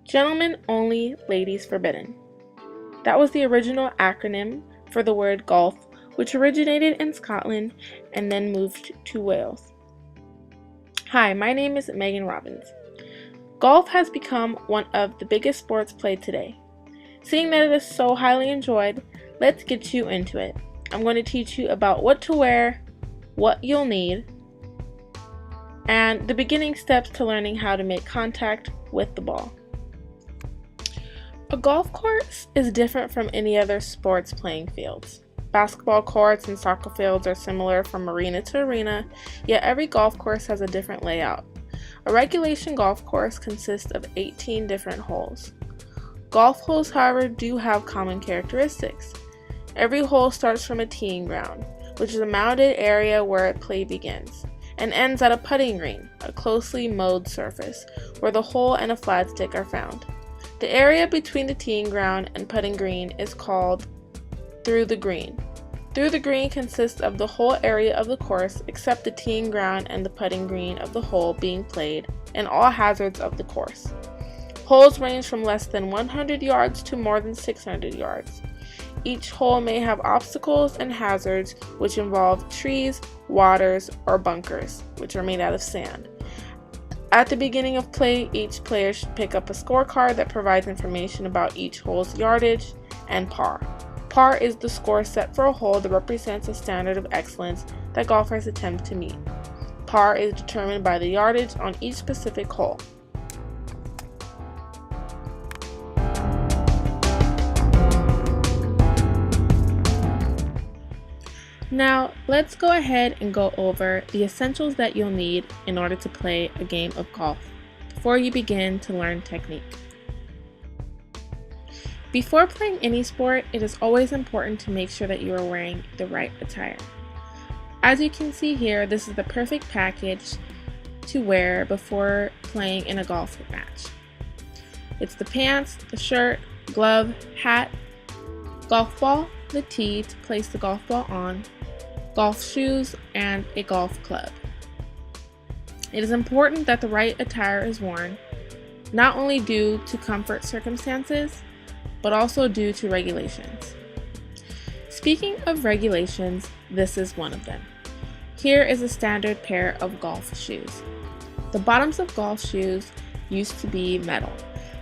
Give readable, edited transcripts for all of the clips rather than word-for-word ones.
Gentlemen only, ladies forbidden. That was the original acronym for the word golf, which originated in Scotland and then moved to Wales. Hi, my name is Megan Robbins. Golf has become one of the biggest sports played today. Seeing that it is so highly enjoyed, let's get you into it. I'm going to teach you about what to wear, what you'll need, and the beginning steps to learning how to make contact with the ball. A golf course is different from any other sports playing fields. Basketball courts and soccer fields are similar from arena to arena, yet every golf course has a different layout. A regulation golf course consists of 18 different holes. Golf holes, however, do have common characteristics. Every hole starts from a teeing ground, which is a mounded area where play begins, and ends at a putting green, a closely mowed surface, where the hole and a flag stick are found. The area between the teeing ground and putting green is called through the green. Through the green consists of the whole area of the course except the teeing ground and the putting green of the hole being played and all hazards of the course. Holes range from less than 100 yards to more than 600 yards. Each hole may have obstacles and hazards which involve trees, waters, or bunkers, which are made out of sand. At the beginning of play, each player should pick up a scorecard that provides information about each hole's yardage and par. Par is the score set for a hole that represents a standard of excellence that golfers attempt to meet. Par is determined by the yardage on each specific hole. Now, let's go ahead and go over the essentials that you'll need in order to play a game of golf before you begin to learn technique. Before playing any sport, it is always important to make sure that you are wearing the right attire. As you can see here, this is the perfect package to wear before playing in a golf match. It's the pants, the shirt, glove, hat, golf ball, the tee to place the golf ball on, golf shoes, and a golf club. It is important that the right attire is worn, not only due to comfort circumstances, but also due to regulations. Speaking of regulations, this is one of them. Here is a standard pair of golf shoes. The bottoms of golf shoes used to be metal.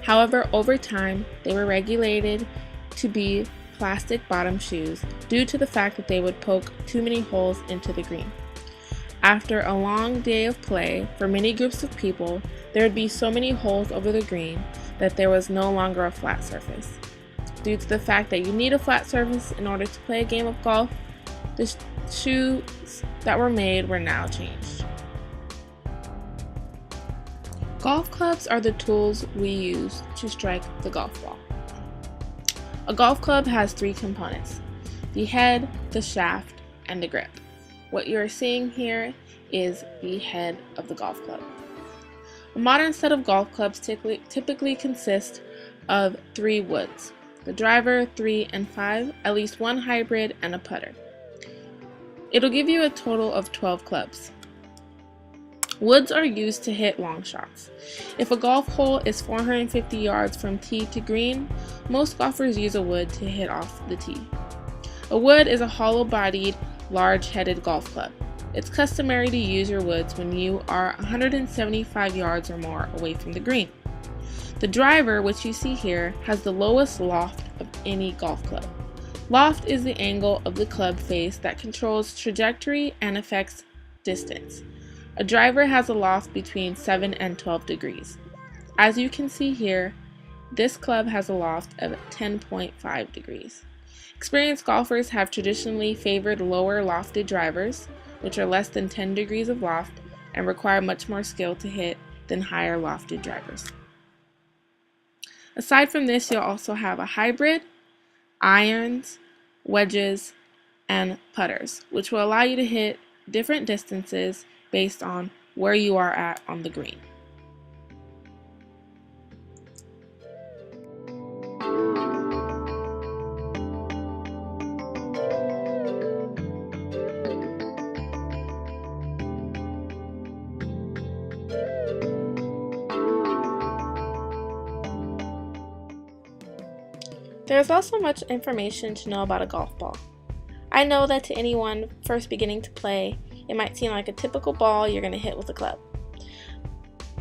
However, over time, they were regulated to be plastic bottom shoes due to the fact that they would poke too many holes into the green. After a long day of play, for many groups of people, there would be so many holes over the green that there was no longer a flat surface. Due to the fact that you need a flat surface in order to play a game of golf, the shoes that were made were now changed. Golf clubs are the tools we use to strike the golf ball. A golf club has three components: the head, the shaft, and the grip. What you are seeing here is the head of the golf club. A modern set of golf clubs typically consist of 3 woods: the driver, 3 and 5, at least one hybrid, and a putter. It'll give you a total of 12 clubs. Woods are used to hit long shots. If a golf hole is 450 yards from tee to green, most golfers use a wood to hit off the tee. A wood is a hollow-bodied, large-headed golf club. It's customary to use your woods when you are 175 yards or more away from the green. The driver, which you see here, has the lowest loft of any golf club. Loft is the angle of the club face that controls trajectory and affects distance. A driver has a loft between 7 and 12 degrees. As you can see here, this club has a loft of 10.5 degrees. Experienced golfers have traditionally favored lower lofted drivers, which are less than 10 degrees of loft and require much more skill to hit than higher lofted drivers. Aside from this, you'll also have a hybrid, irons, wedges, and putters, which will allow you to hit different distances based on where you are at on the green. There is also much information to know about a golf ball. I know that to anyone first beginning to play, it might seem like a typical ball you're going to hit with a club.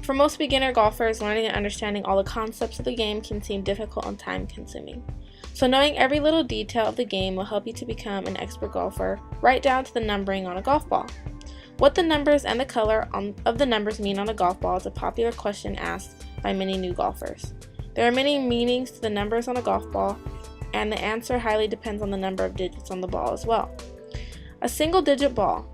For most beginner golfers, learning and understanding all the concepts of the game can seem difficult and time-consuming. So knowing every little detail of the game will help you to become an expert golfer, right down to the numbering on a golf ball. What the numbers and the color of the numbers mean on a golf ball is a popular question asked by many new golfers. There are many meanings to the numbers on a golf ball, and the answer highly depends on the number of digits on the ball as well. A single-digit ball.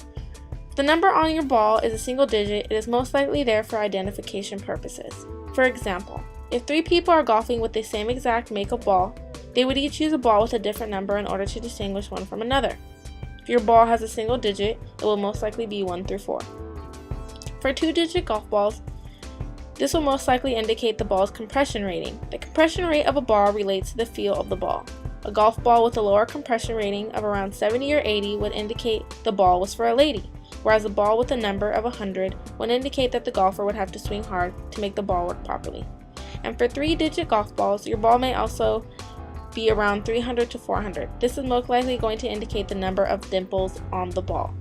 If the number on your ball is a single digit, it is most likely there for identification purposes. For example, if 3 people are golfing with the same exact make of ball, they would each use a ball with a different number in order to distinguish one from another. If your ball has a single digit, it will most likely be 1 through 4. For 2-digit golf balls, this will most likely indicate the ball's compression rating. The compression rate of a ball relates to the feel of the ball. A golf ball with a lower compression rating of around 70 or 80 would indicate the ball was for a lady, whereas a ball with a number of 100 would indicate that the golfer would have to swing hard to make the ball work properly. And for 3-digit golf balls, your ball may also be around 300 to 400. This is most likely going to indicate the number of dimples on the ball.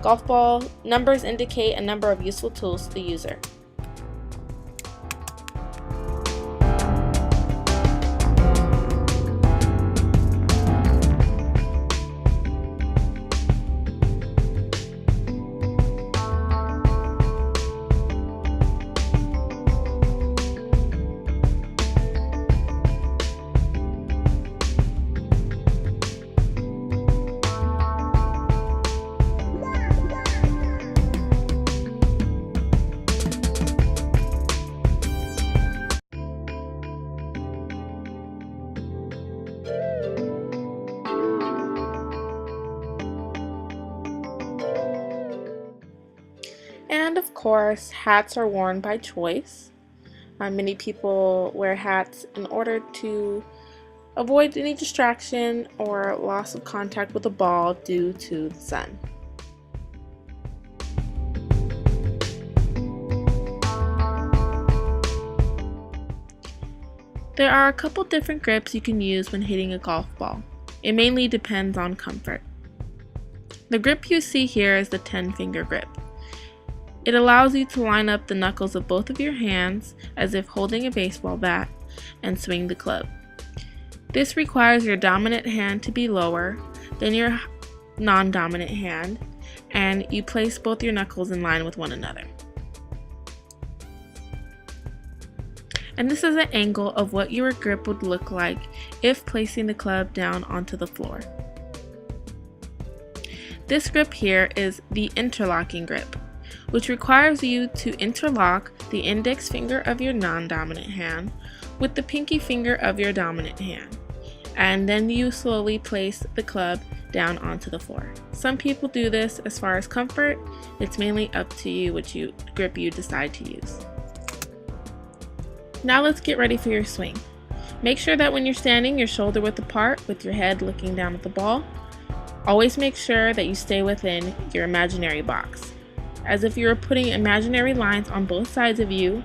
Golf ball numbers indicate a number of useful tools to the user. And of course, hats are worn by choice. Many people wear hats in order to avoid any distraction or loss of contact with the ball due to the sun. There are a couple different grips you can use when hitting a golf ball. It mainly depends on comfort. The grip you see here is the 10-finger grip. It allows you to line up the knuckles of both of your hands as if holding a baseball bat and swing the club. This requires your dominant hand to be lower than your non-dominant hand, and you place both your knuckles in line with one another. And this is an angle of what your grip would look like if placing the club down onto the floor. This grip here is the interlocking grip, which requires you to interlock the index finger of your non-dominant hand with the pinky finger of your dominant hand, and then you slowly place the club down onto the floor. Some people do this as far as comfort. It's mainly up to you which grip you decide to use. Now let's get ready for your swing. Make sure that when you're standing, you're shoulder width apart with your head looking down at the ball. Always make sure that you stay within your imaginary box, as if you were putting imaginary lines on both sides of you,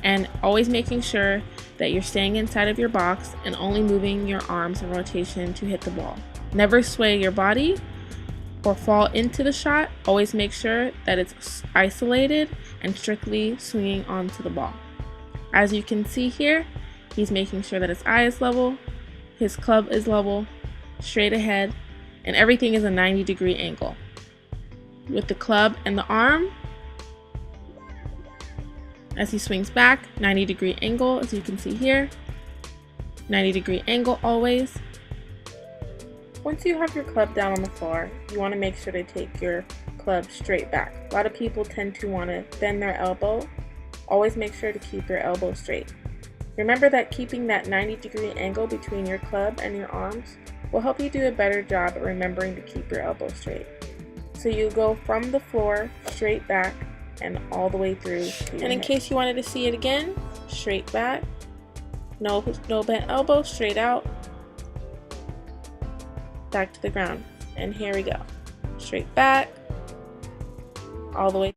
and always making sure that you're staying inside of your box and only moving your arms in rotation to hit the ball. Never sway your body or fall into the shot. Always make sure that it's isolated and strictly swinging onto the ball. As you can see here, he's making sure that his eye is level, his club is level, straight ahead, and everything is a 90-degree angle. With the club and the arm, as he swings back, 90-degree angle, as you can see here, 90-degree angle always. Once you have your club down on the floor, you want to make sure to take your club straight back. A lot of people tend to want to bend their elbow. Always make sure to keep your elbow straight. Remember that keeping that 90-degree angle between your club and your arms will help you do a better job at remembering to keep your elbow straight. So you go from the floor, straight back, and all the way through. And in case you wanted to see it again, straight back, no bent elbow, straight out, back to the ground. And here we go. Straight back, all the way.